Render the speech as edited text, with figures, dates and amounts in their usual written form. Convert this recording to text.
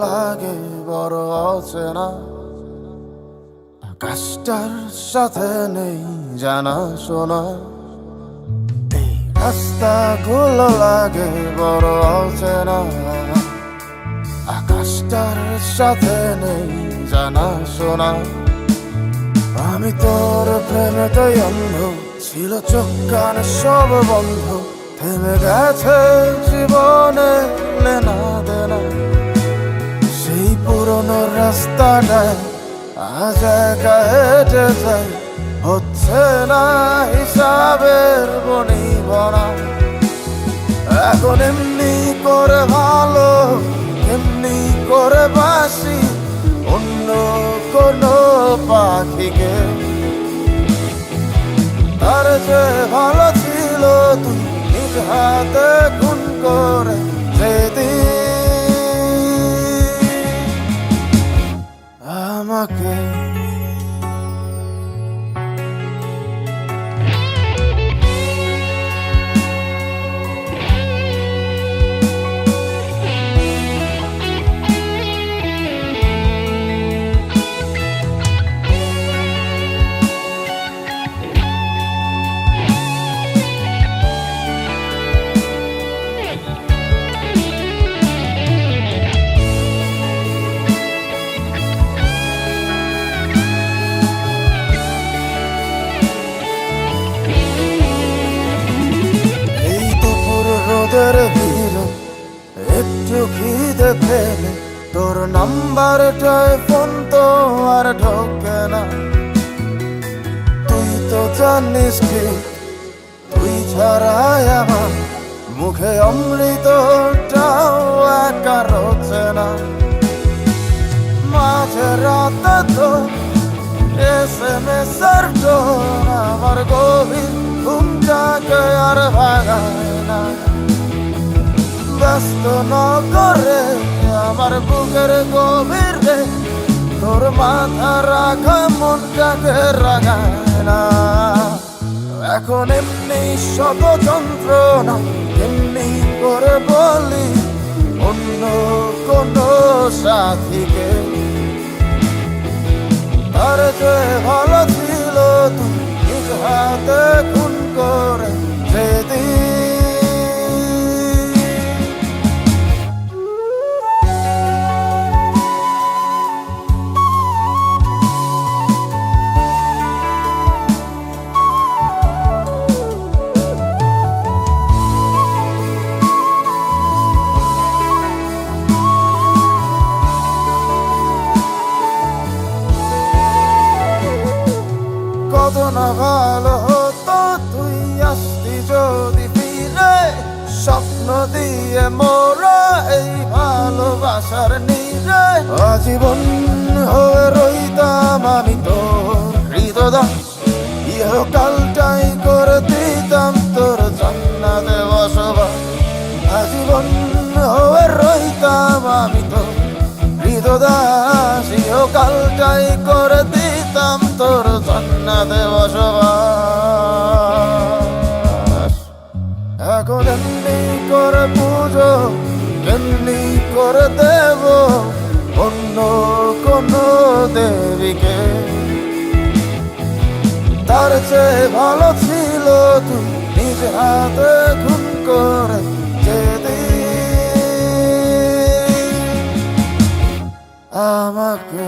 লাগে বড় অচেনা, আকাশটার সাথে নেই জানা শোনা। এই রাস্তাগুলো লাগে বড় অচেনা, আকাশটার সাথে নেই জানা শোনা। আমি তোর প্রেমেতেই অন্ধ, ছিল চোখ কান সব বন্ধ, থেমে গেছে জীবনে লেনা দেনা। সেই পুরনো রাস্তাটায় আজ একা হেঁটে যাই, হচ্ছে না হিসাবের বনিবনা। এখন এমনি করে ভালো, এমনি করে বাসি অন্য কোনো পাখিকে। তার যে ভালো ছিল তুই নিজ হাতে খুন করে যেদিন আমাকে। রোদের ভিড় একটু খিদে পেলে তোর নাম্বারটায় ফোন তো আর ঢোকে না। তুই তো জানিস কি, তুই ছাড়াই আমার মুখে অমৃতটাও একা রোচে না। মাঝে রাতে তো SMS এর টোন আমার গভীর ঘুমটাকে আর ভাগায় না। ব্যস্ত ন করে আমার বুকের গভীরে তোর মাথা রাখা মনটাকে রাগায় না। এখন এমনি শত যন্ত্রণা, এমনি করে বলি অন্য কোনো সাথীকে। তার যে ভালো ছিল তুই নিজ হাতে খুন করে যেদিন কত না ভালো হতো তুই আসতি যদি ফিরে। স্বপ্ন দিয়ে মোরা এই ভালোবাসার নীড়ে আজীবন হয়ে রইতাম আমি তোর হৃদদাস। ইহকালটাই করে দিতাম তোর জান্নাতে বসবাস। আজীবন হয়ে রইতাম আমি তোর হৃদদাস, ইহকালটাই করে দিতাম তোর জান্নাতে বসবাস। এখন এমনি করে পুজো, এমনি করে দেব অন্য কোনো দেবীকে। তার চেয়ে ভালো ছিল তুই নিজ হাতে খুন করে যেদিন আমাকে।